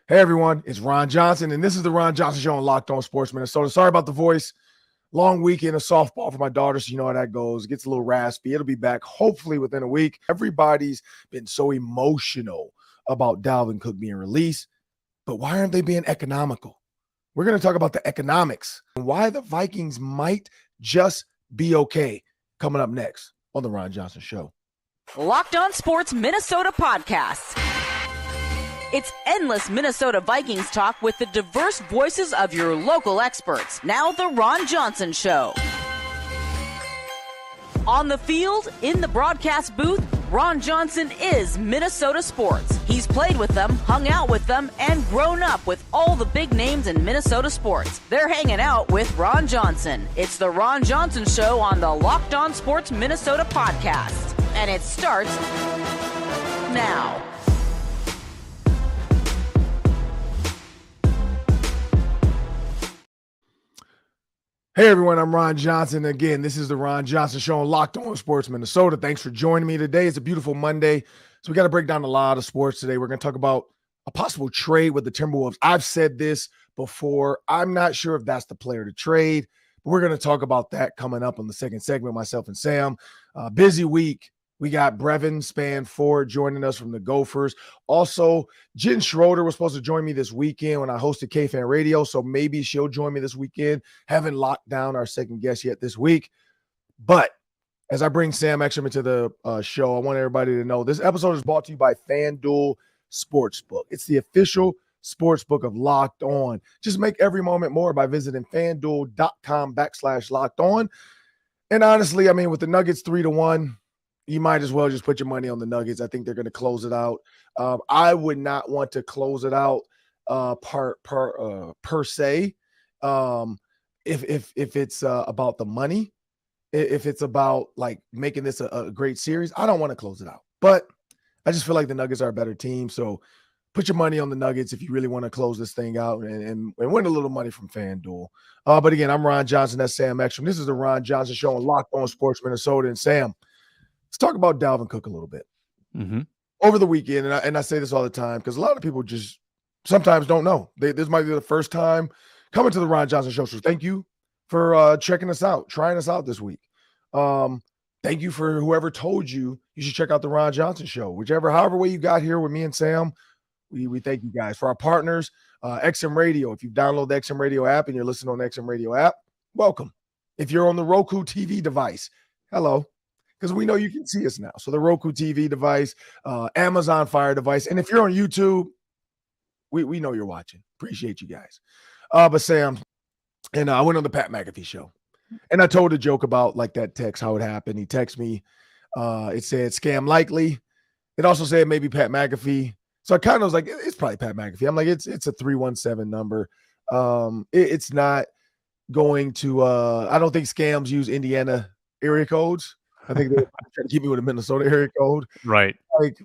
Hey everyone, it's Ron Johnson, and this is the Ron Johnson Show on Locked On Sports Minnesota. Sorry about the voice. Long weekend of softball for my daughter, so you know how that goes. It gets a little raspy. It'll be back hopefully within a week. Everybody's been so emotional about Dalvin Cook being released, but why aren't they being economical? We're going to talk about the economics and why the Vikings might just be okay coming up next on the Ron Johnson Show. Locked On Sports Minnesota Podcasts. It's endless Minnesota Vikings talk with the diverse voices of your local experts. Now the Ron Johnson Show. On the field, in the broadcast booth, Ron Johnson is Minnesota sports. He's played with them, hung out with them, and grown up with all the big names in Minnesota sports. They're hanging out with Ron Johnson. It's the Ron Johnson Show on the Locked On Sports Minnesota Podcast. And it starts now. Hey everyone, I'm Ron Johnson. Again, this is the Ron Johnson Show on Locked On Sports Minnesota. Thanks for joining me today. It's a beautiful Monday, so we got to break down a lot of sports today. We're going to talk about a possible trade with the Timberwolves. I've said this before. I'm not sure if that's the player to trade, but we're going to talk about that coming up on the second segment, myself and Sam. Busy week. We got Brevin Spanford joining us from the Gophers. Also, Jen Schroeder was supposed to join me this weekend when I hosted K-Fan Radio, so maybe she'll join me this weekend. Haven't locked down our second guest yet this week. But as I bring Sam Ekstrom into the show, I want everybody to know this episode is brought to you by FanDuel Sportsbook. It's the official sportsbook of Locked On. Just make every moment more by visiting FanDuel.com/Locked On. And honestly, I mean, with the Nuggets 3-1, you might as well just put your money on the Nuggets. I think they're going to close it out. I would not want to close it out per se. If it's about the money, if it's about like making this a great series, I don't want to close it out. But I just feel like the Nuggets are a better team. So put your money on the Nuggets if you really want to close this thing out and win a little money from FanDuel. But again, I'm Ron Johnson. That's Sam Ekstrom. This is the Ron Johnson Show on Locked On Sports Minnesota. And Sam, let's talk about Dalvin Cook a little bit. Over the weekend, and I say this all the time because a lot of people just sometimes don't know. This might be the first time coming to the Ron Johnson Show. So thank you for checking us out, trying us out this week. Thank you for whoever told you should check out the Ron Johnson Show. However way you got here with me and Sam, we thank you guys. For our partners, XM Radio. If you download the XM Radio app and you're listening on the XM Radio app, welcome. If you're on the Roku TV device, hello. Because we know you can see us now. So the Roku TV device, Amazon Fire device. And if you're on YouTube, we know you're watching. Appreciate you guys. But Sam, and I went on the Pat McAfee show. And I told a joke about like that text, how it happened. He texted me. It said scam likely. It also said maybe Pat McAfee. So I kind of was like, it's probably Pat McAfee. I'm like, it's a 317 number. It's not going to I don't think scams use Indiana area codes. I think they're trying to keep me with a Minnesota area code. Right. Like,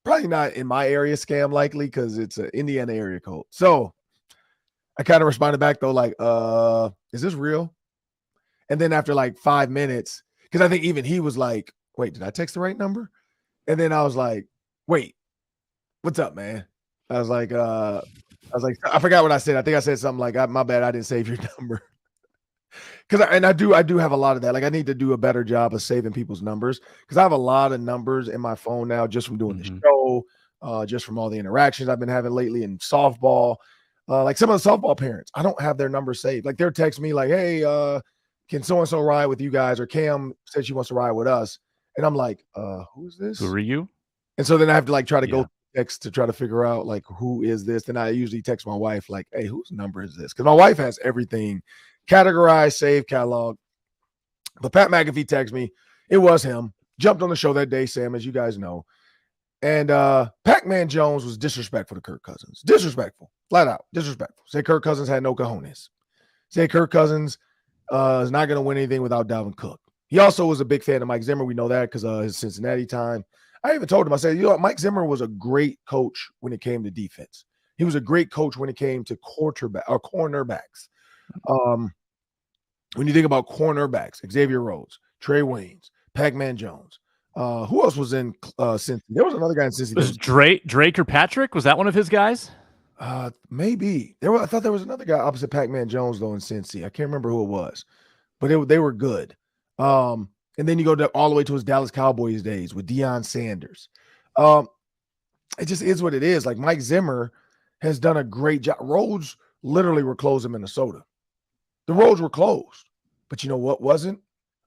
probably not in my area scam likely because it's an Indiana area code. So I kind of responded back though, like, is this real? And then after like 5 minutes, because I think even he was like, wait, did I text the right number? And then I was like, wait, what's up, man? I was like, I forgot what I said. I think I said something like, my bad, I didn't save your number. I do have a lot of that. Like I need to do a better job of saving people's numbers because I have a lot of numbers in my phone now just from doing the show, just from all the interactions I've been having lately in softball. Like some of the softball parents, I don't have their number saved. Like they're texting me like, hey, can so-and-so ride with you guys? Or Cam said she wants to ride with us. And I'm like, who's this? Who are you? And so then I have to like try to go text to try to figure out like, who is this? Then I usually text my wife like, hey, whose number is this? Because my wife has everything categorized, saved, catalog. But Pat McAfee texted me. It was him. Jumped on the show that day, Sam, as you guys know. And Pac-Man Jones was disrespectful to Kirk Cousins. Disrespectful. Flat out. Disrespectful. Say Kirk Cousins had no cojones. Say Kirk Cousins is not going to win anything without Dalvin Cook. He also was a big fan of Mike Zimmer. We know that because of his Cincinnati time. I even told him, I said, you know what? Mike Zimmer was a great coach when it came to defense. He was a great coach when it came to cornerbacks. When you think about cornerbacks, Xavier Rhodes, Trey Waynes, Pac-Man Jones. Who else was in Cincinnati? There was another guy in Cincinnati. Was Drake or Patrick? Was that one of his guys? Maybe. I thought there was another guy opposite Pac-Man Jones, though, in Cincy. I can't remember who it was, but they were good. And then you go all the way to his Dallas Cowboys days with Deion Sanders. It just is what it is. Like Mike Zimmer has done a great job. Roads literally were closed in Minnesota. The roads were closed. But you know what wasn't?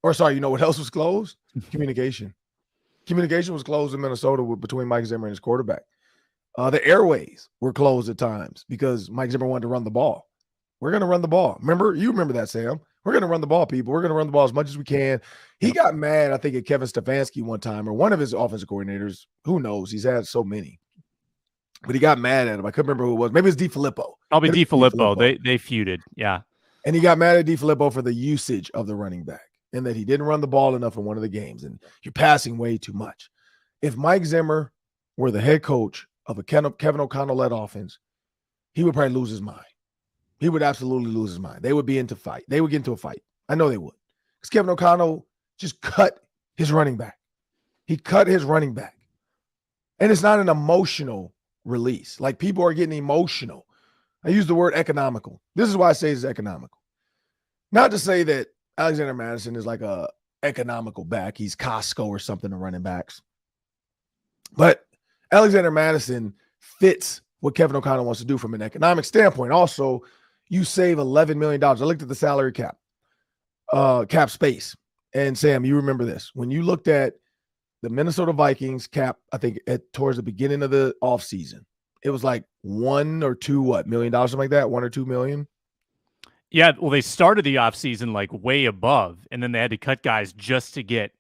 Or sorry, you know what else was closed? Communication. Communication was closed in Minnesota between Mike Zimmer and his quarterback. The airways were closed at times because Mike Zimmer wanted to run the ball. We're going to run the ball. You remember that, Sam. We're going to run the ball, people. We're going to run the ball as much as we can. He got mad, I think, at Kevin Stefanski one time, or one of his offensive coordinators. Who knows? He's had so many. But he got mad at him. I couldn't remember who it was. Maybe it's DeFilippo. Probably DeFilippo. They feuded. Yeah. And he got mad at DeFilippo for the usage of the running back and that he didn't run the ball enough in one of the games. And you're passing way too much. If Mike Zimmer were the head coach of a Kevin O'Connell-led offense, he would probably lose his mind. He would absolutely lose his mind. They would be into fight. They would get into a fight. I know they would. Because Kevin O'Connell just cut his running back. He cut his running back. And it's not an emotional release. Like, people are getting emotional. I use the word economical. This is why I say it's economical. Not to say that Alexander Mattison is like a economical back. He's Costco or something to running backs. But Alexander Mattison fits what Kevin O'Connell wants to do from an economic standpoint. Also, you save $11 million. I looked at the salary cap space. And Sam, you remember this. When you looked at the Minnesota Vikings cap, I think towards the beginning of the offseason, it was like $1 or $2 million, something like that, $1 or $2 million. Yeah, well, they started the offseason like way above, and then they had to cut guys just to get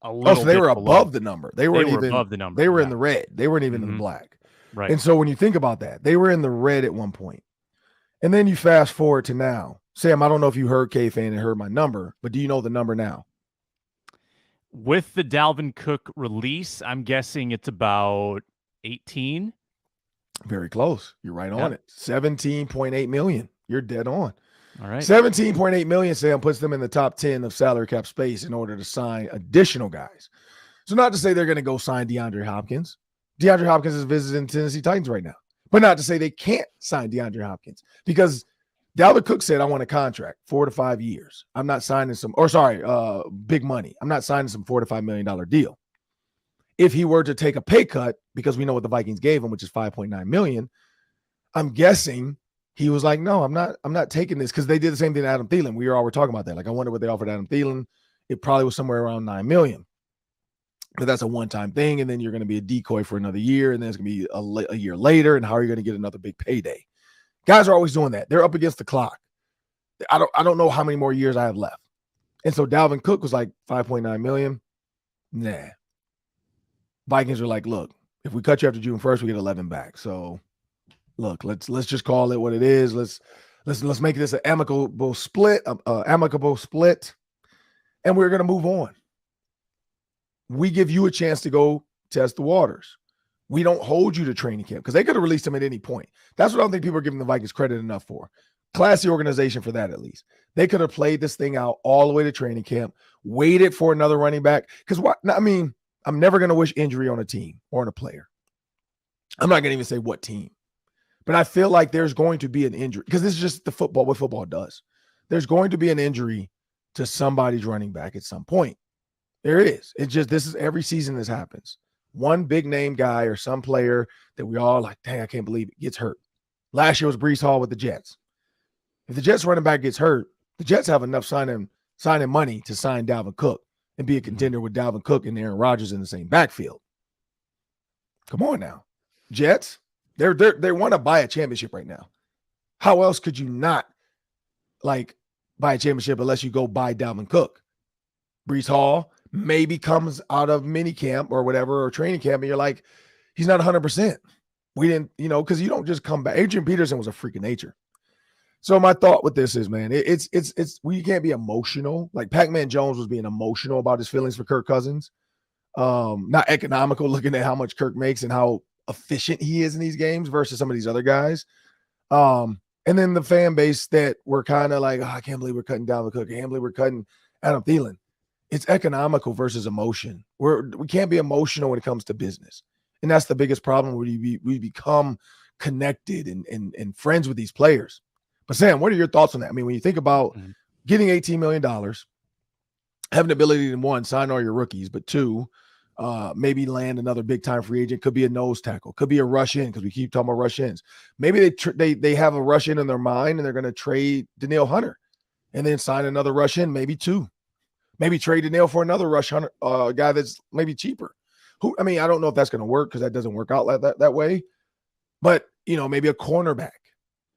a little. So they were below. above the number. They were even above the number. They were in the red. They weren't even in the black. Right. And so when you think about that, they were in the red at one point. And then you fast forward to now. Sam, I don't know if you heard K-Fan and heard my number, but do you know the number now? With the Dalvin Cook release, I'm guessing it's about 18. Very close. You're right on it. 17.8 million. You're dead on. All right. 17.8 million, Sam, puts them in the top 10 of salary cap space in order to sign additional guys. So not to say they're going to go sign DeAndre Hopkins. DeAndre Hopkins is visiting Tennessee Titans right now. But not to say they can't sign DeAndre Hopkins, because Dalvin Cook said, I want a contract, 4 to 5 years. I'm not signing big money. I'm not signing some $4 to $5 million deal. If he were to take a pay cut, because we know what the Vikings gave him, which is $5.9 million, I'm guessing he was like, no, I'm not taking this, because they did the same thing to Adam Thielen. We were talking about that. Like, I wonder what they offered Adam Thielen. It probably was somewhere around $9 million. But that's a one-time thing, and then you're going to be a decoy for another year, and then it's going to be a year later, and how are you going to get another big payday? Guys are always doing that. They're up against the clock. I don't know how many more years I have left. And so Dalvin Cook was like $5.9 million. Nah. Vikings are like, look, if we cut you after June 1st, we get 11 back. So look, let's just call it what it is. Let's make this an amicable split, and we're going to move on. We give you a chance to go test the waters. We don't hold you to training camp, because they could have released him at any point. That's what I don't think people are giving the Vikings credit enough for. Classy organization for that, at least. They could have played this thing out all the way to training camp, waited for another running back. Because I'm never going to wish injury on a team or on a player. I'm not going to even say what team. But I feel like there's going to be an injury, because this is just what football does. There's going to be an injury to somebody's running back at some point. There is. This is every season this happens. One big name guy or some player that we all like, dang, I can't believe it, gets hurt. Last year was Breece Hall with the Jets. If the Jets running back gets hurt, the Jets have enough signing money to sign Dalvin Cook and be a contender with Dalvin Cook and Aaron Rodgers in the same backfield. Come on now. Jets, they want to buy a championship right now. How else could you not buy a championship unless you go buy Dalvin Cook? Breece Hall maybe comes out of mini camp or whatever, or training camp, and you're like, he's not 100%. We didn't, because you don't just come back. Adrian Peterson was a freak of nature. So my thought with this is, man, it's we can't be emotional. Like Pac-Man Jones was being emotional about his feelings for Kirk Cousins. Not economical, looking at how much Kirk makes and how efficient he is in these games versus some of these other guys. And then the fan base that were kind of like, I can't believe we're cutting Dalvin Cook. I can't believe we're cutting Adam Thielen. It's economical versus emotion. We can't be emotional when it comes to business. And that's the biggest problem. We become connected and friends with these players. But Sam, what are your thoughts on that? I mean, when you think about getting $18 million, having the ability to, one, sign all your rookies, but two, maybe land another big time free agent, could be a nose tackle, could be a rush in, because we keep talking about rush ins. Maybe they have a rush in their mind and they're going to trade Danielle Hunter and then sign another rush in, maybe two. Maybe trade Danielle for another rush hunter, guy that's maybe cheaper. I don't know if that's going to work because that doesn't work out like that way. But, maybe a cornerback.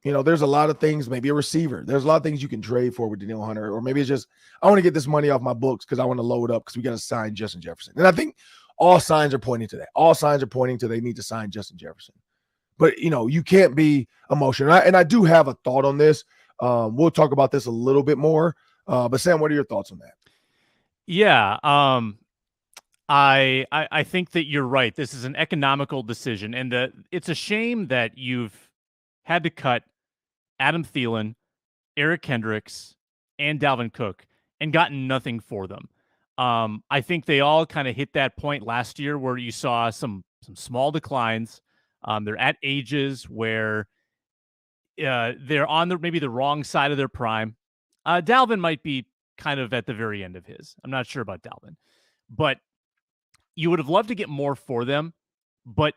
There's a lot of things, maybe a receiver. There's a lot of things you can trade for with Danielle Hunter. Or maybe it's just, I want to get this money off my books because I want to load up because we got to sign Justin Jefferson. And I think all signs are pointing to that. All signs are pointing to they need to sign Justin Jefferson. But, you can't be emotional. And I do have a thought on this. We'll talk about this a little bit more. But Sam, what are your thoughts on that? Yeah. I think that you're right. This is an economical decision. And it's a shame that you've had to cut Adam Thielen, Eric Kendricks, and Dalvin Cook and gotten nothing for them. I think they all kind of hit that point last year where you saw some small declines. They're at ages where they're on maybe the wrong side of their prime. Dalvin might be kind of at the very end of his. I'm not sure about Dalvin. But you would have loved to get more for them, but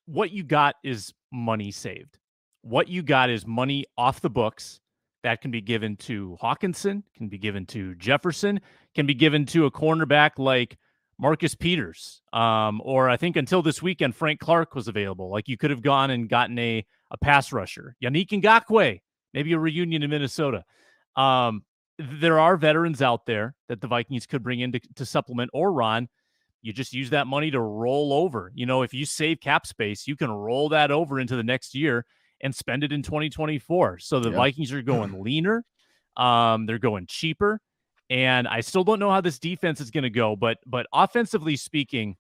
what you got is money saved. What you got is money off the books that can be given to Hawkinson, can be given to Jefferson, can be given to a cornerback like Marcus Peters. Or I think until this weekend, Frank Clark was available. Like you could have gone and gotten a pass rusher. Yannick Ngakoue, maybe a reunion in Minnesota. There are veterans out there that the Vikings could bring in to supplement, or Ron, you just use that money to roll over. If you save cap space, you can roll that over into the next year and spend it in 2024. So the Vikings are going leaner. They're going cheaper. And I still don't know how this defense is going to go, but offensively speaking,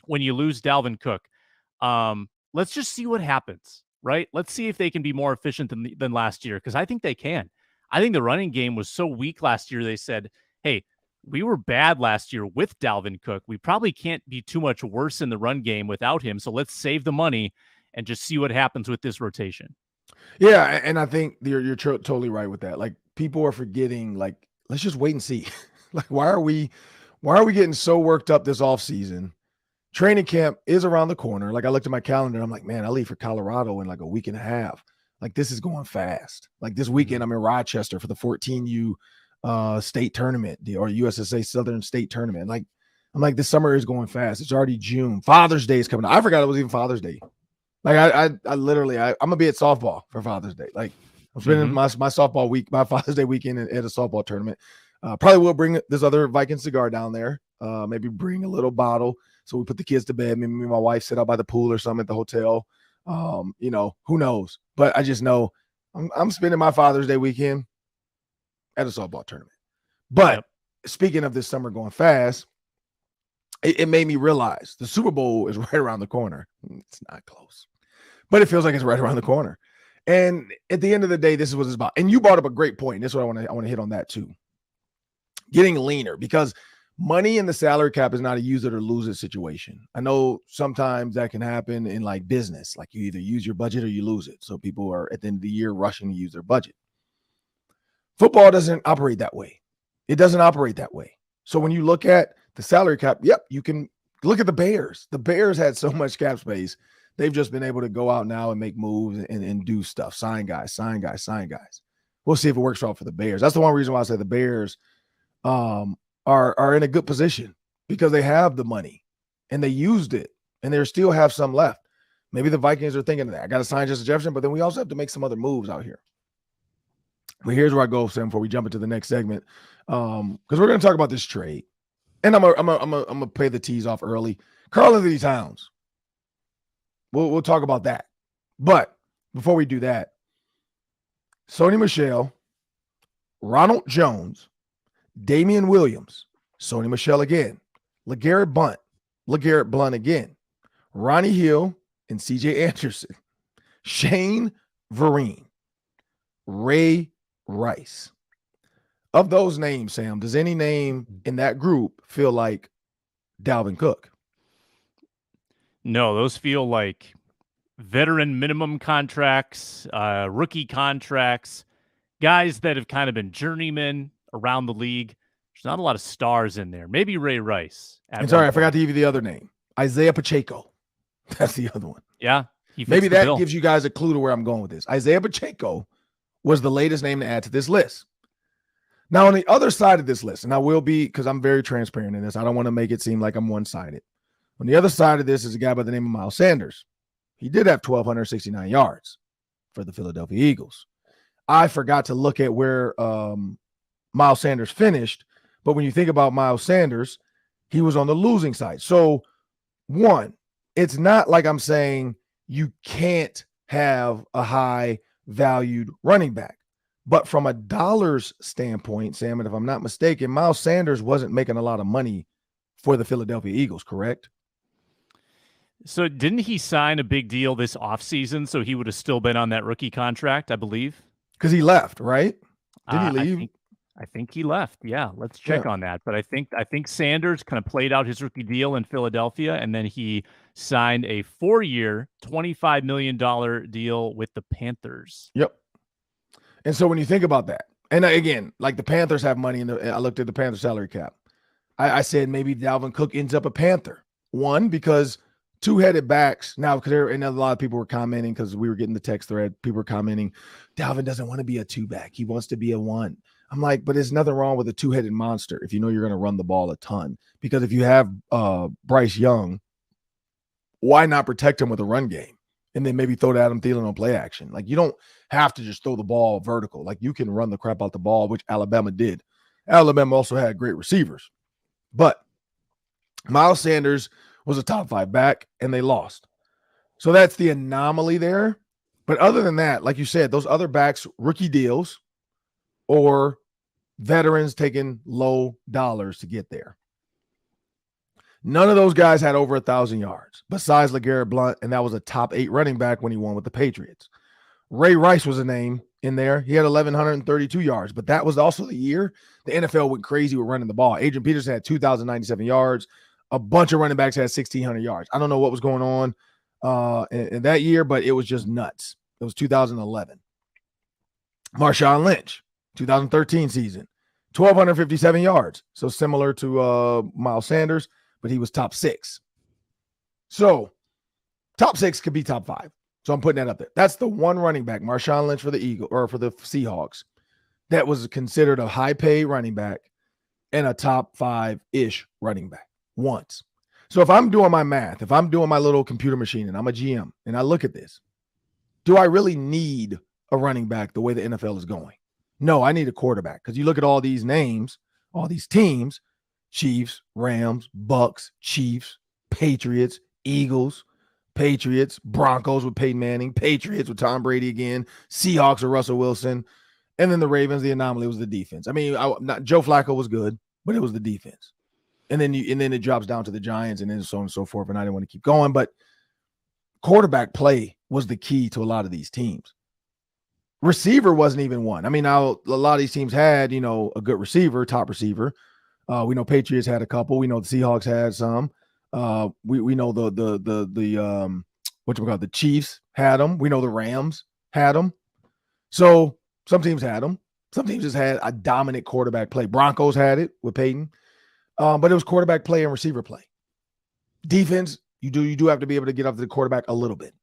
when you lose Dalvin Cook, let's just see what happens, right? Let's see if they can be more efficient than last year, because I think they can. I think the running game was so weak last year, they said, hey, we were bad last year with Dalvin Cook. We probably can't be too much worse in the run game without him, so let's save the money and just see what happens with this rotation. Yeah, and I think you're totally right with that. Like, people are forgetting, like, let's just wait and see. Like, why are we getting so worked up this offseason? Training camp is around the corner. Like, I looked at my calendar, and I'm like, man, I leave for Colorado in like a week and a half. Like, this is going fast. Like, this weekend, I'm in Rochester for the 14U state tournament, or USSA Southern State Tournament. Like, I'm like, this summer is going fast. It's already June. Father's Day is coming up. I forgot it was even Father's Day. Like, I literally, I'm gonna be at softball for Father's Day. Like, I'm spending my softball week, my Father's Day weekend at a softball tournament. Probably will bring this other Viking cigar down there. Maybe bring a little bottle. So we put the kids to bed. Maybe me and my wife sit out by the pool or something at the hotel. Who knows? But I just know I'm spending my Father's Day weekend at a softball tournament. But speaking of this summer going fast, it made me realize the Super Bowl is right around the corner. It's not close, but it feels like it's right around the corner. And at the end of the day, this is what it's about. And you brought up a great point. This is what I want to hit on that too. Getting leaner, because money in the salary cap is not a use it or lose it situation. I know sometimes that can happen in like business, like you either use your budget or you lose it. So people are at the end of the year rushing to use their budget. Football doesn't operate that way. It doesn't operate that way. So when you look at the salary cap, you can look at the Bears. The Bears had so much cap space. They've just been able to go out now and make moves and do stuff. Sign guys. We'll see if it works out for the Bears. That's the one reason why I say the Bears are in a good position, because they have the money and they used it and they still have some left. Maybe the Vikings are thinking that I got to sign Justin Jefferson, but then we also have to make some other moves out here. But here's where I go, Sam, before we jump into the next segment, because we're going to talk about this trade, and I'm gonna pay the tease off early. Karl-Anthony Towns. We'll talk about that. But before we do that, Sony Michel, Ronald Jones, Damian Williams, Sony Michel again, LeGarrette Blount again, Ronnie Hill and CJ Anderson, Shane Vereen, Ray Rice. Of those names, Sam, does any name in that group feel like Dalvin Cook? No, those feel like veteran minimum contracts, rookie contracts, guys that have kind of been journeymen around the league. There's not a lot of stars in there. Maybe Ray Rice. And sorry, I forgot to give you the other name. Isaiah Pacheco. That's the other one. Yeah. Maybe that gives you guys a clue to where I'm going with this. Isaiah Pacheco was the latest name to add to this list. Now, on the other side of this list, and I will be, because I'm very transparent in this, I don't want to make it seem like I'm one-sided. On the other side of this is a guy by the name of Miles Sanders. He did have 1,269 yards for the Philadelphia Eagles. I forgot to look at where Miles Sanders finished, but when you think about Miles Sanders, he was on the losing side. So, one, it's not like I'm saying you can't have a high-valued running back. But from a dollars standpoint, Sam, and if I'm not mistaken, Miles Sanders wasn't making a lot of money for the Philadelphia Eagles, correct? So didn't he sign a big deal this offseason, so he would have still been on that rookie contract, I believe? Because he left, right? Did he leave? I think he left. Yeah, let's check on that. But I think Sanders kind of played out his rookie deal in Philadelphia, and then he signed a 4-year, $25 million deal with the Panthers. Yep. And so when you think about that, and again, like the Panthers have money I looked at the Panthers salary cap. I said maybe Dalvin Cook ends up a Panther. One, because two-headed backs now, because and a lot of people were commenting because we were getting the text thread. People were commenting, Dalvin doesn't want to be a two-back. He wants to be a one. I'm like, but there's nothing wrong with a two-headed monster if you know you're going to run the ball a ton. Because if you have Bryce Young, why not protect him with a run game? And then maybe throw to Adam Thielen on play action. Like, you don't have to just throw the ball vertical. Like, you can run the crap out the ball, which Alabama did. Alabama also had great receivers. But Miles Sanders was a top 5 back, and they lost. So that's the anomaly there. But other than that, like you said, those other backs, rookie deals or veterans taking low dollars to get there. None of those guys had over 1,000 yards besides LeGarrette Blount, and that was a top 8 running back when he won with the Patriots. Ray Rice was a name in there. He had 1,132 yards, but that was also the year the NFL went crazy with running the ball. Adrian Peterson had 2,097 yards. A bunch of running backs had 1,600 yards. I don't know what was going on in that year, but it was just nuts. It was 2011. Marshawn Lynch, 2013 season, 1,257 yards. So similar to Miles Sanders, but he was top 6. So top 6 could be top 5. So I'm putting that up there. That's the one running back, Marshawn Lynch for the Eagles or for the Seahawks, that was considered a high-paid running back and a top 5-ish running back once. So if I'm doing my math, if I'm doing my little computer machine and I'm a GM and I look at this, do I really need a running back the way the NFL is going? No, I need a quarterback, because you look at all these names, all these teams, Chiefs, Rams, Bucks, Chiefs, Patriots, Eagles, Patriots, Broncos with Peyton Manning, Patriots with Tom Brady again, Seahawks with Russell Wilson, and then the Ravens. The anomaly was the defense. I mean, Joe Flacco was good, but it was the defense. And then it drops down to the Giants, and then so on and so forth. And I didn't want to keep going, but quarterback play was the key to a lot of these teams. Receiver wasn't even one. I mean, now a lot of these teams had, a good receiver, top receiver. We know Patriots had a couple. We know the Seahawks had some. We know the Chiefs had them. We know the Rams had them. So some teams had them. Some teams just had a dominant quarterback play. Broncos had it with Peyton. But it was quarterback play and receiver play. Defense, you do have to be able to get up to the quarterback a little bit.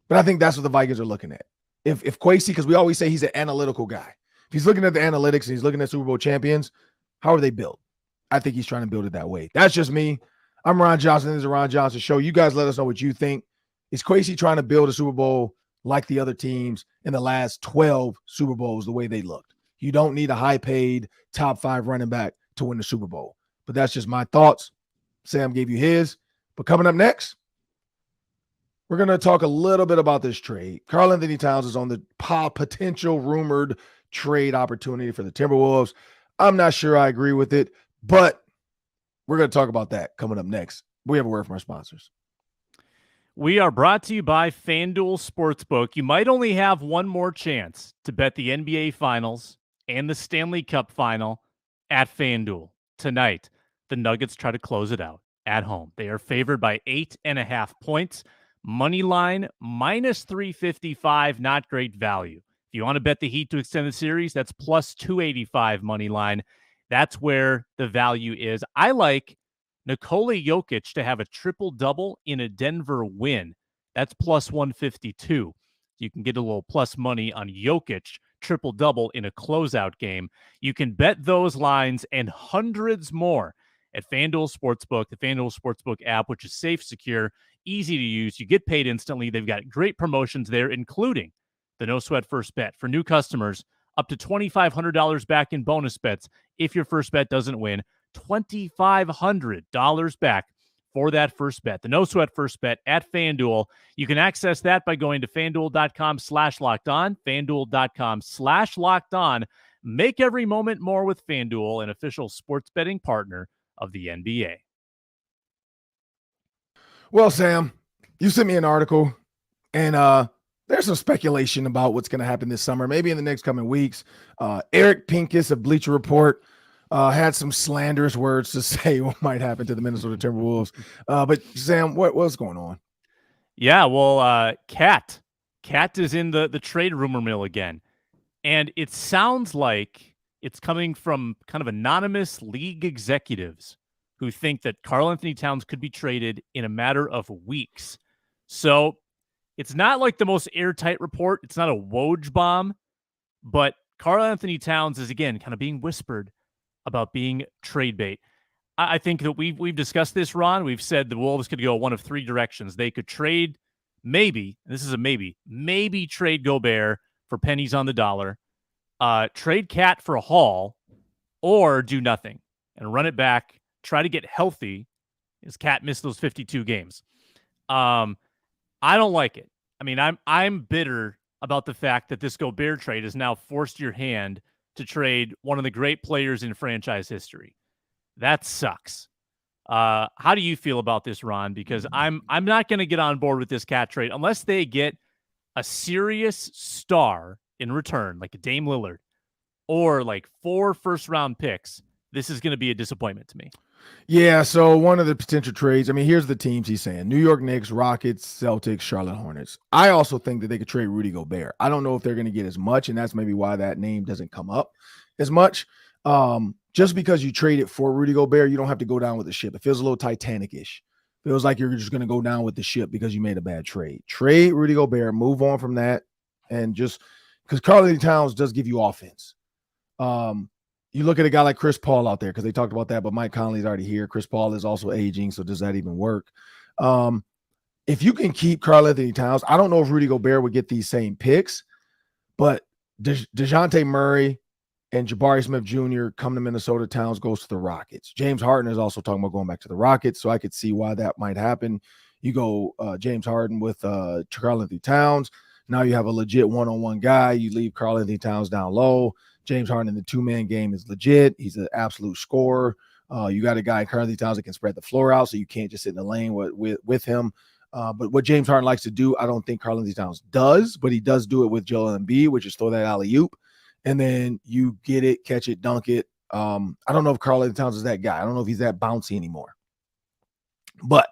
But I think that's what the Vikings are looking at. If Kwesi, because we always say he's an analytical guy. If he's looking at the analytics and he's looking at Super Bowl champions, how are they built? I think he's trying to build it that way. That's just me. I'm Ron Johnson. This is a Ron Johnson show. You guys let us know what you think. Is Kwesi trying to build a Super Bowl like the other teams in the last 12 Super Bowls the way they looked? You don't need a high-paid top 5 running back to win the Super Bowl. But that's just my thoughts. Sam gave you his. But coming up next, we're going to talk a little bit about this trade. Karl-Anthony Towns is on the potential rumored trade opportunity for the Timberwolves. I'm not sure I agree with it, but we're going to talk about that coming up next. We have a word from our sponsors. We are brought to you by FanDuel Sportsbook. You might only have one more chance to bet the NBA Finals and the Stanley Cup Final at FanDuel. Tonight, the Nuggets try to close it out at home. They are favored by 8.5 points. money line minus 355, not great value. If you want to bet the Heat to extend the series, that's plus 285 money line. That's where the value is. I like Nikola Jokic to have a triple-double in a Denver win. That's plus 152. You can get a little plus money on Jokic triple-double in a closeout game. You can bet those lines and hundreds more at FanDuel Sportsbook, the FanDuel Sportsbook app, which is safe, secure, easy to use. You get paid instantly. They've got great promotions there, including the No Sweat First Bet. For new customers, up to $2,500 back in bonus bets if your first bet doesn't win. $2,500 back for that first bet. The No Sweat First Bet at FanDuel. You can access that by going to FanDuel.com/lockedon, FanDuel.com/lockedon. Make every moment more with FanDuel, an official sports betting partner of the NBA. Well, Sam, you sent me an article, and there's some speculation about what's going to happen this summer, maybe in the next coming weeks. Eric Pincus of Bleacher Report had some slanderous words to say what might happen to the Minnesota Timberwolves. But Sam, what's going on? Yeah, well, Cat is in the trade rumor mill again. And it sounds like it's coming from kind of anonymous league executives who think that Karl-Anthony Towns could be traded in a matter of weeks. So it's not like the most airtight report. It's not a Woj bomb, but Karl-Anthony Towns is, again, kind of being whispered about being trade bait. I think that we've discussed this, Ron. We've said the Wolves could go one of three directions. They could trade, maybe, and this is a maybe trade Gobert for pennies on the dollar, trade Cat for a haul, or do nothing and run it back, try to get healthy as Cat missed those 52 games. I don't like it. I mean, I'm bitter about the fact that this Gobert trade has now forced your hand to trade one of the great players in franchise history. That sucks. How do you feel about this, Ron? Because I'm not going to get on board with this Cat trade unless they get a serious star in return, like a Dame Lillard, or like 4 first-round picks. This is going to be a disappointment to me. Yeah, so one of the potential trades, I mean, here's the teams he's saying: New York Knicks, Rockets, Celtics, Charlotte Hornets. I also think that they could trade Rudy Gobert. I don't know if they're going to get as much, and that's maybe why that name doesn't come up as much. Just because you trade it for Rudy Gobert, you don't have to go down with the ship. It feels a little Titanic-ish. Feels like you're just going to go down with the ship because you made a bad trade. Trade Rudy Gobert, move on from that, and just because Karl-Anthony Towns does give you offense. You look at a guy like Chris Paul out there, because they talked about that, but Mike Conley's already here. Chris Paul is also aging, so does that even work? If you can keep Karl-Anthony Towns, I don't know if Rudy Gobert would get these same picks, but DeJounte Murray and Jabari Smith Jr. come to Minnesota. Towns goes to the Rockets. James Harden is also talking about going back to the Rockets, so I could see why that might happen. You go James Harden with Karl-Anthony Towns. Now you have a legit one-on-one guy. You leave Karl-Anthony Towns down low. James Harden in the two-man game is legit. He's an absolute scorer. You got a guy, Karl-Anthony Towns, that can spread the floor out, so you can't just sit in the lane with him. But what James Harden likes to do, I don't think Karl-Anthony Towns does, but he does do it with Joel Embiid, which is throw that alley-oop, and then you get it, catch it, dunk it. I don't know if Karl-Anthony Towns is that guy. I don't know if he's that bouncy anymore. But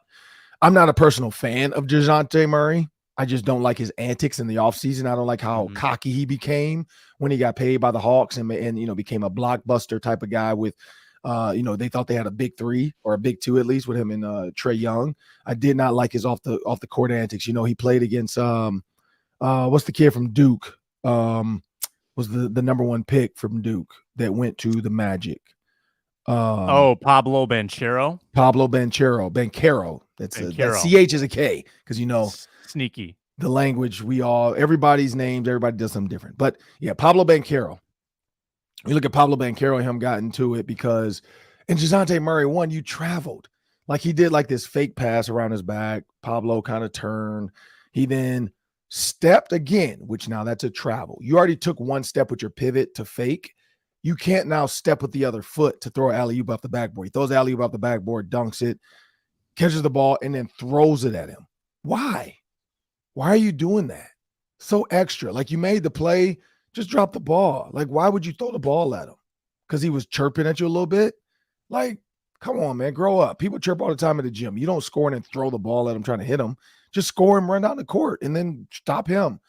I'm not a personal fan of DeJounte Murray. I just don't like his antics in the offseason. I don't like how cocky he became when he got paid by the Hawks and became a blockbuster type of guy with, they thought they had a big 3 or a big 2 at least with him and Trae Young. I did not like his off the court antics. He played against what's the kid from Duke? Was the number 1 pick from Duke that went to the Magic. Pablo Banchero. Banchero. That CH is a K because sneaky. The language everybody's names, everybody does something different. But yeah, Pablo Banchero. You look at Pablo Banchero, him got into it because, and DeJounte Murray, you traveled. Like he did like this fake pass around his back. Pablo kind of turned. He then stepped again, which now that's a travel. You already took one step with your pivot to fake. You can't now step with the other foot to throw alley-oop off the backboard. He throws alley-oop off the backboard, dunks it, catches the ball, and then throws it at him. Why? Why are you doing that? So extra. Like you made the play, just drop the ball. Like why would you throw the ball at him? Because he was chirping at you a little bit? Like, come on, man, grow up. People chirp all the time at the gym. You don't score and then throw the ball at him trying to hit him. Just score him, run down the court, and then stop him.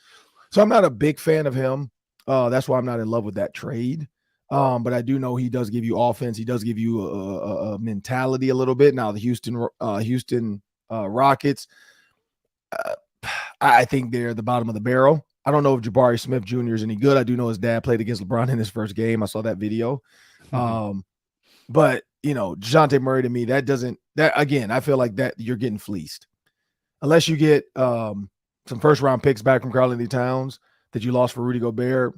So I'm not a big fan of him. That's why I'm not in love with that trade. But I do know he does give you offense. He does give you a mentality a little bit. Now the Houston Rockets, I think they're the bottom of the barrel. I don't know if Jabari Smith Jr. is any good. I do know his dad played against LeBron in his first game. I saw that video. But DeJounte Murray, to me, I feel like that you're getting fleeced. Unless you get some first round picks back from Karl-Anthony Towns that you lost for Rudy Gobert,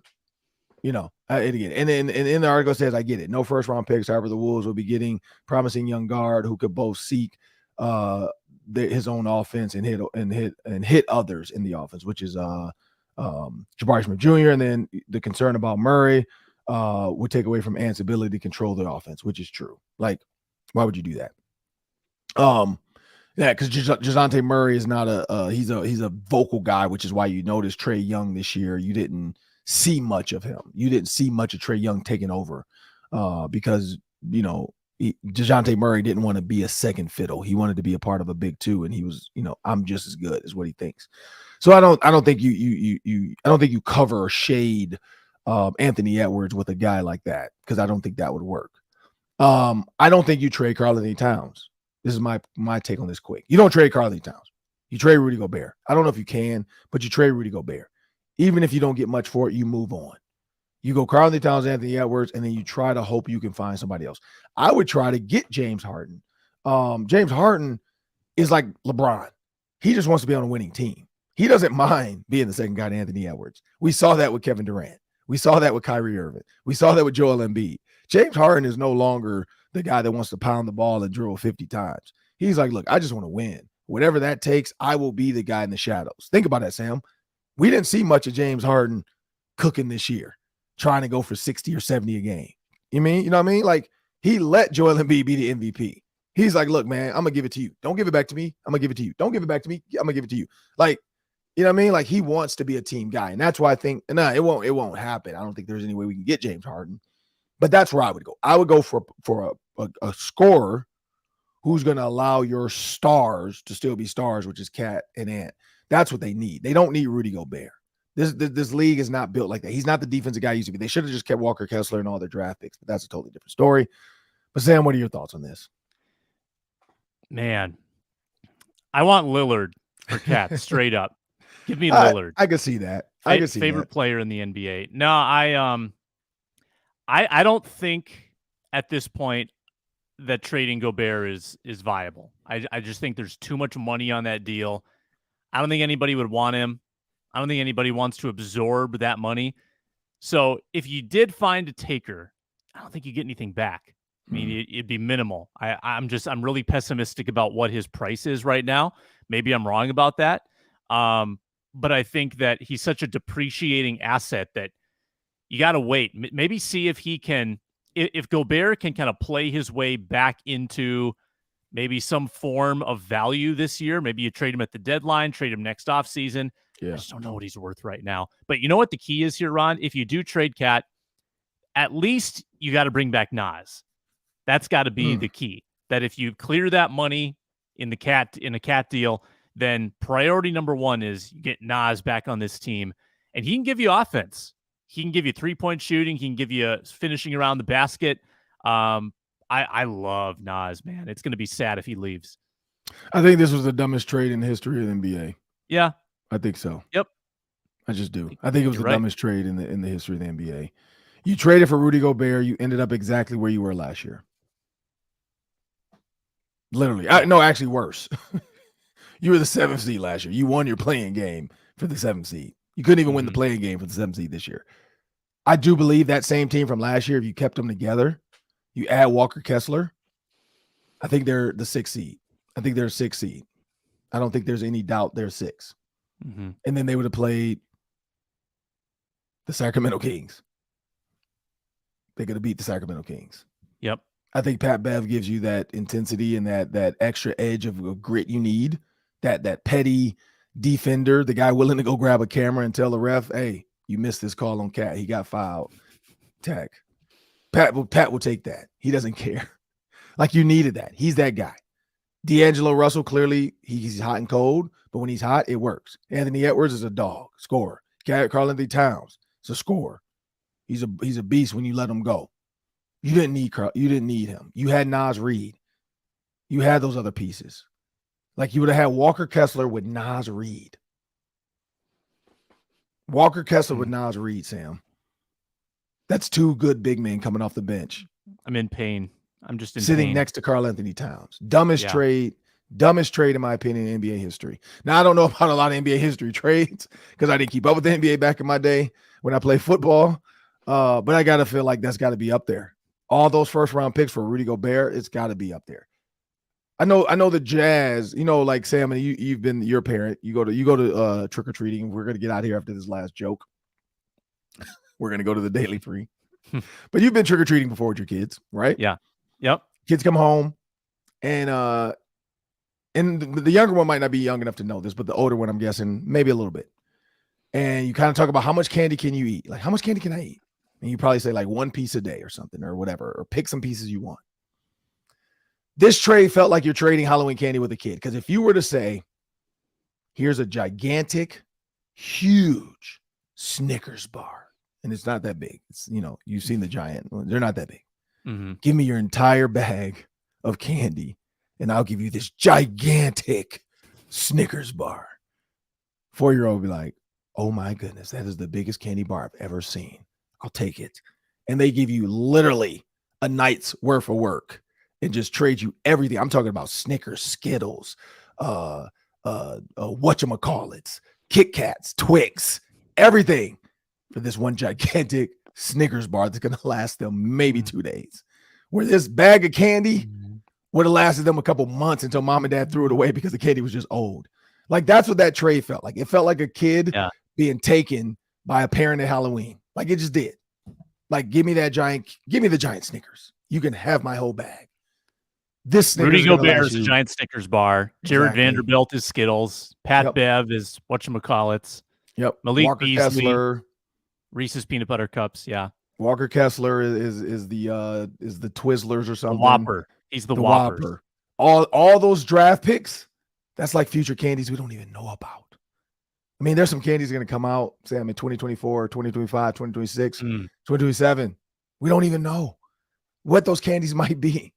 and in the article says, I get it. No first round picks. However, the Wolves will be getting promising young guard who could both seek his own offense and hit others in the offense, which is Jabari Smith Jr. And then the concern about Murray would take away from Ant's ability to control the offense, which is true. Like, why would you do that? Yeah, because DeJounte Murray is not he's a vocal guy, which is why you notice Trae Young this year. You didn't see much of him. You didn't see much of Trae Young taking over because DeJounte Murray didn't want to be a second fiddle. He wanted to be a part of a big two, and he was, I'm just as good, is what he thinks. So I don't think you cover or shade Anthony Edwards with a guy like that, because I don't think that would work. I don't think you trade Karl-Anthony Towns. This is my take on this quick. You don't trade Karl-Anthony Towns. You trade Rudy Gobert. I don't know if you can, but you trade Rudy Gobert. Even if you don't get much for it, you move on. You go Karl-Anthony Towns, Anthony Edwards, and then you try to hope you can find somebody else. I would try to get James Harden. James Harden is like LeBron. He just wants to be on a winning team. He doesn't mind being the second guy to Anthony Edwards. We saw that with Kevin Durant. We saw that with Kyrie Irving. We saw that with Joel Embiid. James Harden is no longer the guy that wants to pound the ball and dribble 50 times. He's like, look, I just want to win. Whatever that takes, I will be the guy in the shadows. Think about that, Sam. We didn't see much of James Harden cooking this year, trying to go for 60 or 70 a game. You know what I mean? Like, he let Joel Embiid be the MVP. He's like, look, man, I'm going to give it to you. Don't give it back to me. I'm going to give it to you. Don't give it back to me. I'm going to give it to you. Like, you know what I mean? Like, he wants to be a team guy. And that's why I think, it won't happen. I don't think there's any way we can get James Harden. But that's where I would go. I would go for a scorer who's going to allow your stars to still be stars, which is Cat and Ant. That's what they need. They don't need Rudy Gobert. This league is not built like that. He's not the defensive guy he used to be. They should have just kept Walker Kessler and all their draft picks, but that's a totally different story. But Sam, what are your thoughts on this? Man, I want Lillard for Cat, straight up. Give me Lillard. I can see that. I can see favorite that. Player in the NBA. No, I don't think at this point that trading Gobert is viable. I just think there's too much money on that deal. I don't think anybody would want him. I don't think anybody wants to absorb that money. So if you did find a taker, I don't think you get anything back. I mean, it'd be minimal. I'm really pessimistic about what his price is right now. Maybe I'm wrong about that. But I think that he's such a depreciating asset that you got to wait. Maybe see if he can, if Gobert can kind of play his way back into maybe some form of value this year. Maybe you trade him at the deadline, trade him next offseason. Yeah. I just don't know what he's worth right now. But you know what the key is here, Ron? If you do trade Cat, at least you got to bring back Nas. That's got to be the key. That if you clear that money in a Cat deal, then priority number one is you get Nas back on this team, and he can give you offense. He can give you 3-point shooting. He can give you finishing around the basket. I love Nas, man. It's going to be sad if he leaves. I think this was the dumbest trade in the history of the NBA. Yeah. I think so. Yep. I just do. I think it was the dumbest trade in the history of the NBA. You traded for Rudy Gobert. You ended up exactly where you were last year. Literally. No, actually worse. You were the 7th seed last year. You won your playing game for the 7th seed. You couldn't even win the playing game for the 7th seed this year. I do believe that same team from last year, if you kept them together, you add Walker Kessler, I think they're the 6th seed. I think they're a 6th seed. I don't think there's any doubt they're 6. Mm-hmm. And then they would have played the Sacramento Kings. They could have beat the Sacramento Kings. Yep. I think Pat Bev gives you that intensity and that extra edge of grit you need. That petty defender, the guy willing to go grab a camera and tell the ref, hey, you missed this call on Cat. He got fouled. Tag. Pat will take that. He doesn't care. Like, you needed that. He's that guy. D'Angelo Russell, clearly he's hot and cold, but when he's hot, it works. Anthony Edwards is a dog, scorer. Karl-Anthony Towns is a scorer. He's a beast when you let him go. You didn't need him. You had Naz Reid. You had those other pieces. Like you would have had Walker Kessler with Naz Reid. Walker Kessler with Naz Reid, Sam. That's two good big men coming off the bench. I'm in pain. I'm just sitting pain. next to Karl-Anthony Towns. Dumbest trade in my opinion in NBA history. Now I don't know about a lot of NBA history trades because I didn't keep up with the NBA back in my day when I played football. But I gotta feel like that's got to be up there. All those first round picks for Rudy Gobert, it's got to be up there. I know the Jazz. You know, like Sam, and you've been your parent. You go to trick or treating. We're gonna get out here after this last joke. We're gonna go to the Daily Free. But you've been trick or treating before with your kids, right? Yeah. Yep. Kids come home, and the younger one might not be young enough to know this, but the older one, I'm guessing, maybe a little bit. And you kind of talk about how much candy can you eat? Like, how much candy can I eat? And you probably say like one piece a day or something or whatever, or pick some pieces you want. This trade felt like you're trading Halloween candy with a kid. Because if you were to say, here's a gigantic, huge Snickers bar, and it's not that big. It's, you've seen the giant. They're not that big. Mm-hmm. Give me your entire bag of candy, and I'll give you this gigantic Snickers bar. 4-year-old would be like, oh my goodness, that is the biggest candy bar I've ever seen. I'll take it. And they give you literally a night's worth of work and just trade you everything. I'm talking about Snickers, Skittles, whatchamacallits, Kit Kats, Twix, everything for this one gigantic Snickers bar that's going to last them maybe 2 days. Where this bag of candy would have lasted them a couple months until mom and dad threw it away because the candy was just old. Like, that's what that trade felt like. It felt like a kid being taken by a parent at Halloween. Like, it just did. Like, give me the giant Snickers. You can have my whole bag. This Snickers Rudy Gobert is a giant Snickers bar. Jared Exactly. Vanderbilt is Skittles. Pat Bev is whatchamacallits. Yep. Malik Walker Beasley, Kessler. Reese's Peanut Butter Cups. Yeah. Walker Kessler is the Twizzlers or something. The Whopper. He's the Whopper. All those draft picks, that's like future candies we don't even know about. I mean, there's some candies going to come out, Sam, in 2024, 2025, 2026, 2027. We don't even know what those candies might be.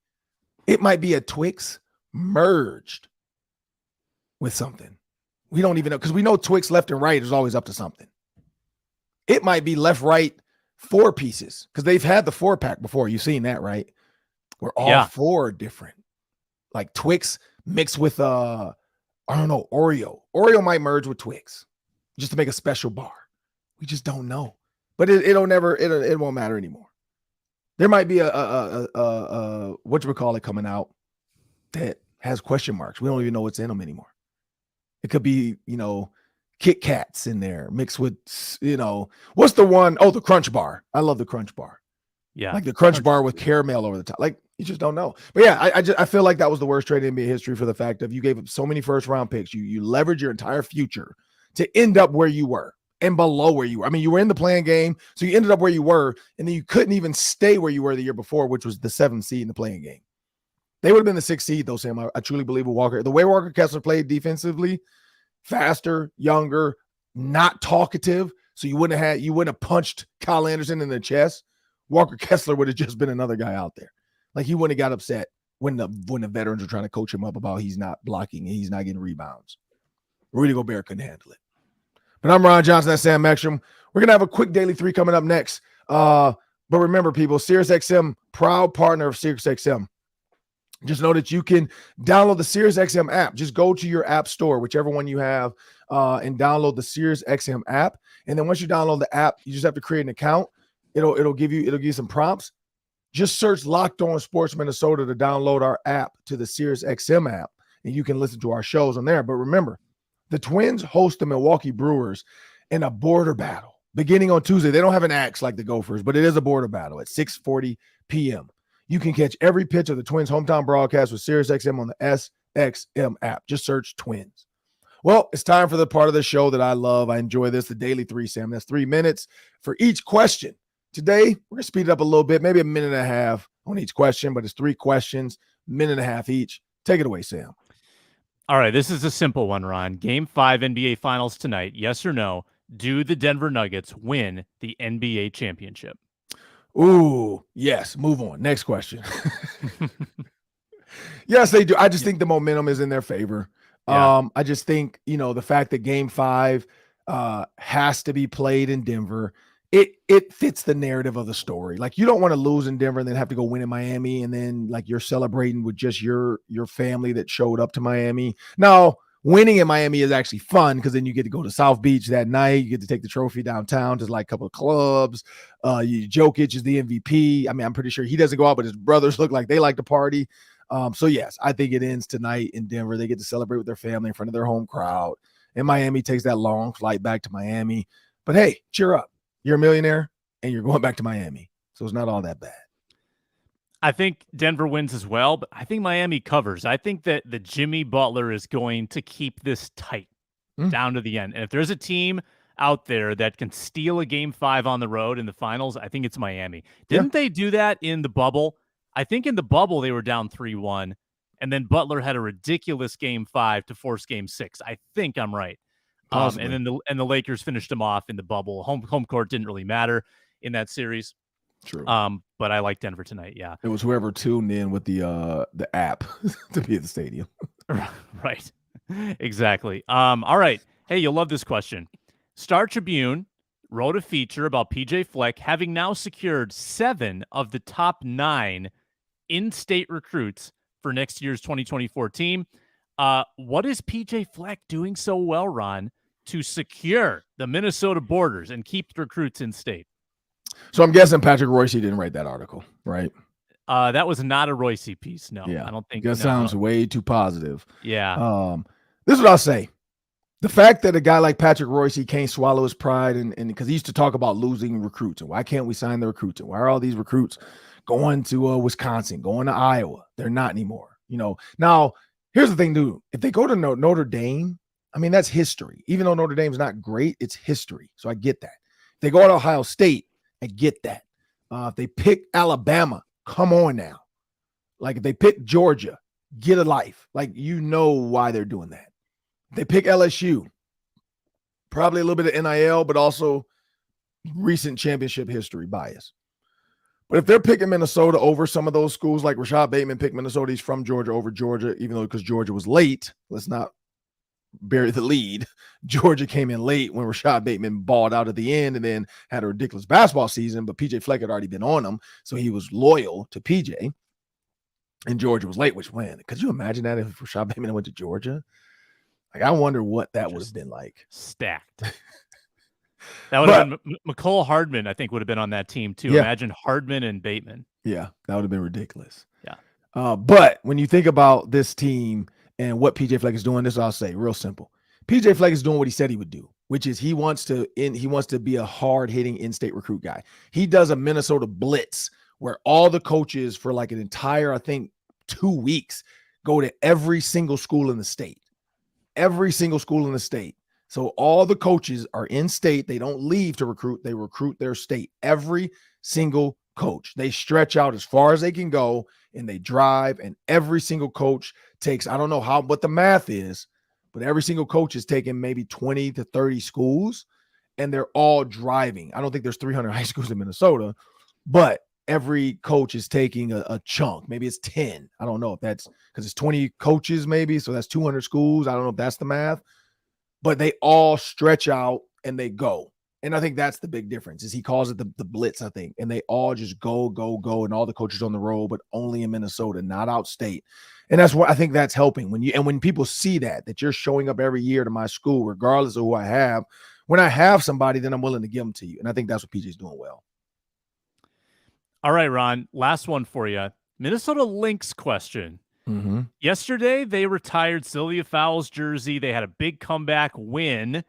It might be a Twix merged with something. We don't even know, because we know Twix left and right is always up to something. It might be left, right, 4 pieces, because they've had the 4-pack before. You've seen that, right? Where all 4 different. Like Twix mixed with, I don't know, Oreo. Oreo might merge with Twix just to make a special bar. We just don't know. But it won't matter anymore. There might be a whatchamacallit coming out that has question marks. We don't even know what's in them anymore. It could be, Kit Kats in there mixed with, what's the one? Oh, the Crunch Bar. I love the Crunch Bar. Yeah. Like the Crunch Bar with caramel over the top. Like, you just don't know. But yeah, I feel like that was the worst trade in NBA history for the fact of you gave up so many first round picks. You leveraged your entire future to end up where you were and below where you were. I mean, you were in the playing game, so you ended up where you were, and then you couldn't even stay where you were the year before, which was the 7th seed in the playing game. They would have been the 6th seed, though, Sam. I truly believe with Walker. The way Walker Kessler played defensively, faster, younger, not talkative, so you wouldn't have punched Kyle Anderson in the chest. Walker Kessler would have just been another guy out there. Like, he wouldn't have got upset when the veterans were trying to coach him up about he's not blocking and he's not getting rebounds. Rudy Gobert couldn't handle it. But I'm Ron Johnson. That's Sam Ekstrom. We're going to have a quick Daily 3 coming up next. But remember, people, SiriusXM, proud partner of SiriusXM. Just know that you can download the SiriusXM app. Just go to your app store, whichever one you have, and download the SiriusXM app. And then once you download the app, you just have to create an account. It'll give you some prompts. Just search Locked On Sports Minnesota to download our app to the SiriusXM app, and you can listen to our shows on there. But remember, the Twins host the Milwaukee Brewers in a border battle beginning on Tuesday. They don't have an axe like the Gophers, but it is a border battle at 6:40 p.m. You can catch every pitch of the Twins' hometown broadcast with SiriusXM on the SXM app. Just search Twins. Well, it's time for the part of the show that I love. I enjoy this, the Daily 3, Sam. That's 3 minutes for each question. Today, we're going to speed it up a little bit, maybe a minute and a half on each question, but it's 3 questions, minute and a half each. Take it away, Sam. All right, this is a simple one, Ron. Game 5 NBA Finals tonight. Yes or no? Do the Denver Nuggets win the NBA championship? Ooh, yes. Move on. Next question. Yes, they do. I just think the momentum is in their favor. Yeah. I just think, the fact that game 5 has to be played in Denver, it fits the narrative of the story. Like, you don't want to lose in Denver and then have to go win in Miami, and then like you're celebrating with just your family that showed up to Miami. Now, winning in Miami is actually fun because then you get to go to South Beach that night. You get to take the trophy downtown to like a couple of clubs. Jokic is the MVP. I mean, I'm pretty sure he doesn't go out, but his brothers look like they like to party. So yes, I think it ends tonight in Denver. They get to celebrate with their family in front of their home crowd. And Miami takes that long flight back to Miami. But hey, cheer up. You're a millionaire and you're going back to Miami. So it's not all that bad. I think Denver wins as well, but I think Miami covers. I think that the Jimmy Butler is going to keep this tight down to the end. And if there's a team out there that can steal a game 5 on the road in the finals, I think it's Miami. Didn't they do that in the bubble? I think in the bubble they were down 3-1, and then Butler had a ridiculous game 5 to force game 6. I think I'm right. And then the Lakers finished them off in the bubble. Home court didn't really matter in that series. True. But I like Denver tonight. Yeah. It was whoever tuned in with the app to be at the stadium. Right. Exactly. All right. Hey, you'll love this question. Star Tribune wrote a feature about PJ Fleck having now secured 7 of the top 9 in-state recruits for next year's 2024 team. What is PJ Fleck doing so well, Ron, to secure the Minnesota borders and keep the recruits in state? So I'm guessing Patrick Royce didn't write that article, right? That was not a Royce piece. No, yeah. I don't think that sounds way too positive. Yeah. This is what I'll say. The fact that a guy like Patrick Royce can't swallow his pride, and because he used to talk about losing recruits and why can't we sign the recruits and why are all these recruits going to Wisconsin, going to Iowa? They're not anymore. Now here's the thing, dude. If they go to Notre Dame, I mean, that's history. Even though Notre Dame's not great, it's history. So I get that. If they go to Ohio State, I get that. If they pick Alabama, come on now. Like if they pick Georgia, get a life. Like, why they're doing that. If they pick LSU, probably a little bit of NIL, but also recent championship history bias. But if they're picking Minnesota over some of those schools, like Rashad Bateman picked Minnesota, he's from Georgia over Georgia, even though because Georgia was late, let's not bury the lead. Georgia came in late when Rashad Bateman balled out at the end and then had a ridiculous basketball season, but PJ Fleck had already been on him, so he was loyal to PJ. And Georgia was late, which when? Could you imagine that if Rashad Bateman went to Georgia? Like, I wonder what that would have been like. Stacked. That would have been McCole Hardman, I think, would have been on that team too. Yeah. Imagine Hardman and Bateman. Yeah, that would have been ridiculous. Yeah. But when you think about this team and what PJ Fleck is doing, this I'll say real simple. PJ Fleck is doing what he said he would do, which is he wants to be a hard-hitting in-state recruit guy. He does a Minnesota blitz where all the coaches for like an entire, I think, 2 weeks go to every single school in the state. Every single school in the state. So all the coaches are in state. They don't leave to recruit. They recruit their state. Every single coach. They stretch out as far as they can go and they drive. And every single coach takes, I don't know what the math is, but every single coach is taking maybe 20 to 30 schools and they're all driving. I don't think there's 300 high schools in Minnesota, but every coach is taking a chunk. Maybe it's 10. I don't know if that's because it's 20 coaches maybe. So that's 200 schools. I don't know if that's the math. But they all stretch out and they go. And I think that's the big difference is he calls it the blitz, I think. And they all just go, and all the coaches on the road, but only in Minnesota, not outstate. And that's what I think that's helping. When people see that you're showing up every year to my school, regardless of who I have, when I have somebody, then I'm willing to give them to you. And I think that's what PJ's doing well. All right, Ron, last one for you. Minnesota Lynx question. Mm-hmm. Yesterday, they retired Sylvia Fowles' jersey. They had a big comeback win,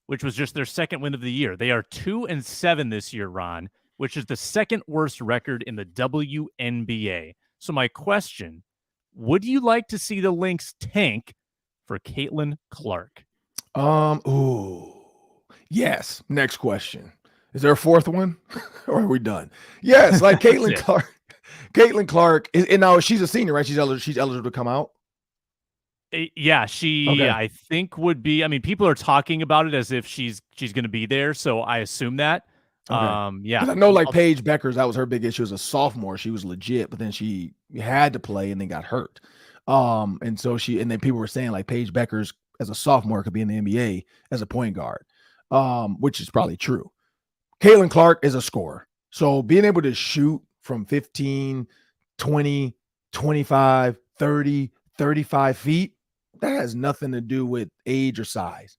which was just their second win of the year. They are 2-7 this year, Ron, which is the second worst record in the WNBA. So my question, would you like to see the Lynx tank for Caitlin Clark? Yes. Next question. Is there a fourth one? Or are we done? Yes, like Caitlin Clark. Caitlin Clark, and now she's a senior, right? She's eligible to come out. Yeah, she Okay. I think would be. I mean, people are talking about it as if she's going to be there, so I assume that. Okay. Yeah. Because I know like Paige Beckers, that was her big issue as a sophomore. She was legit, but then she had to play and then got hurt. And then people were saying like Paige Beckers as a sophomore could be in the NBA as a point guard, which is probably true. Caitlin Clark is a scorer. So being able to shoot from 15, 20, 25, 30, 35 feet, that has nothing to do with age or size.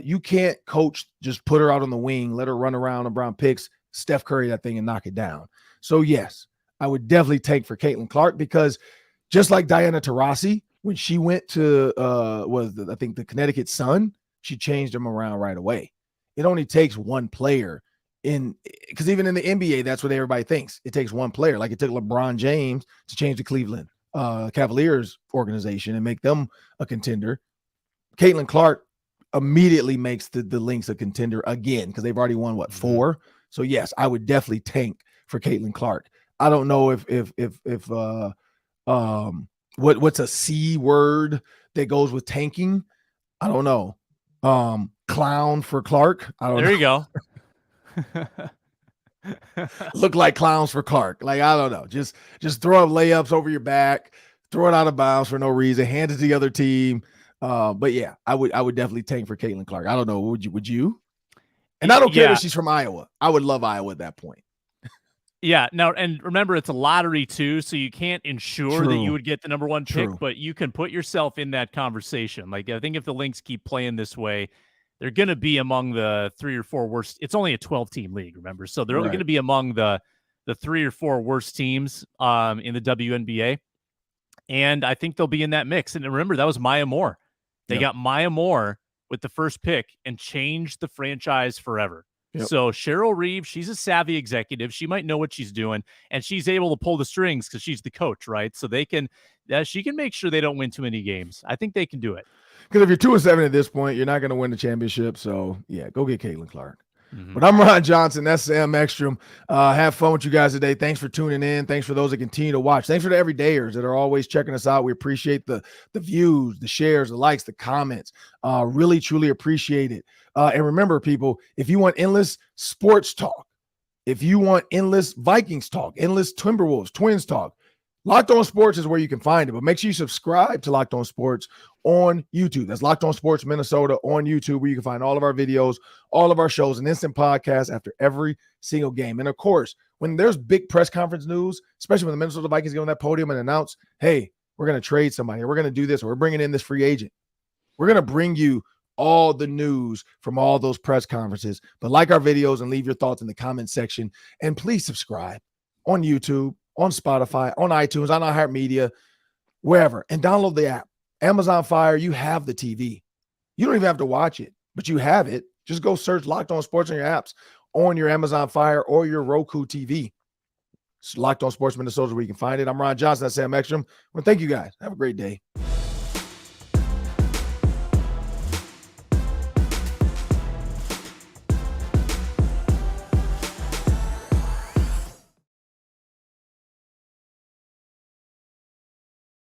You can't coach, just put her out on the wing, let her run around and Brown picks, Steph Curry that thing and knock it down. So yes, I would definitely take for Caitlin Clark because just like Diana Taurasi, when she went to I think the Connecticut Sun, she changed them around right away. It only takes one player because even in the NBA, that's what everybody thinks. It takes one player. Like it took LeBron James to change the Cleveland Cavaliers organization and make them a contender. Caitlin Clark immediately makes the Lynx a contender again because they've already won 4. So yes, I would definitely tank for Caitlin Clark. I don't know what's a C word that goes with tanking. I don't know. Clown for Clark. I don't know. There you go. Look like clowns for Clark. Like, I don't know. Just throw up layups over your back, throw it out of bounds for no reason, hand it to the other team. But yeah, I would definitely tank for Caitlin Clark. I don't know. Would you? And I don't care that she's from Iowa. I would love Iowa at that point. Yeah. Now, and remember, it's a lottery too, so you can't ensure that you would get the number 1 pick, but you can put yourself in that conversation. Like, I think if the Lynx keep playing this way, they're going to be among the 3 or 4 worst. It's only a 12-team league, remember? So they're going to be among the 3 or 4 worst teams in the WNBA. And I think they'll be in that mix. And remember, that was Maya Moore. They got Maya Moore with the first pick and changed the franchise forever. Yep. So Cheryl Reeve, she's a savvy executive. She might know what she's doing, and she's able to pull the strings because she's the coach, right? So she can make sure they don't win too many games. I think they can do it. Because if you're 2-7 at this point, you're not going to win the championship. So yeah, go get Caitlin Clark. But I'm Ron Johnson. That's Sam Ekstrom. Have fun with you guys today. Thanks for tuning in. Thanks for those that continue to watch. Thanks for the everydayers that are always checking us out. We appreciate the views, the shares, the likes, the comments. Really, truly appreciate it. And remember, people, if you want endless sports talk, if you want endless Vikings talk, endless Timberwolves, Twins talk, Locked On Sports is where you can find it. But make sure you subscribe to Locked On Sports on YouTube. That's Locked On Sports Minnesota on YouTube, where you can find all of our videos, all of our shows, and instant podcasts after every single game. And of course, when there's big press conference news, especially when the Minnesota Vikings get on that podium and announce, hey, we're going to trade somebody, or we're going to do this, or we're bringing in this free agent, we're going to bring you all the news from all those press conferences. But like our videos and leave your thoughts in the comment section. And please subscribe on YouTube, on Spotify, on iTunes, on iHeartMedia, wherever. And download the app. Amazon Fire, you have the TV. You don't even have to watch it, but you have it. Just go search Locked On Sports on your apps, on your Amazon Fire or your Roku TV. It's Locked On Sports Minnesota is where you can find it. I'm Ron Johnson. That's Sam Ekstrom. Well, thank you guys. Have a great day.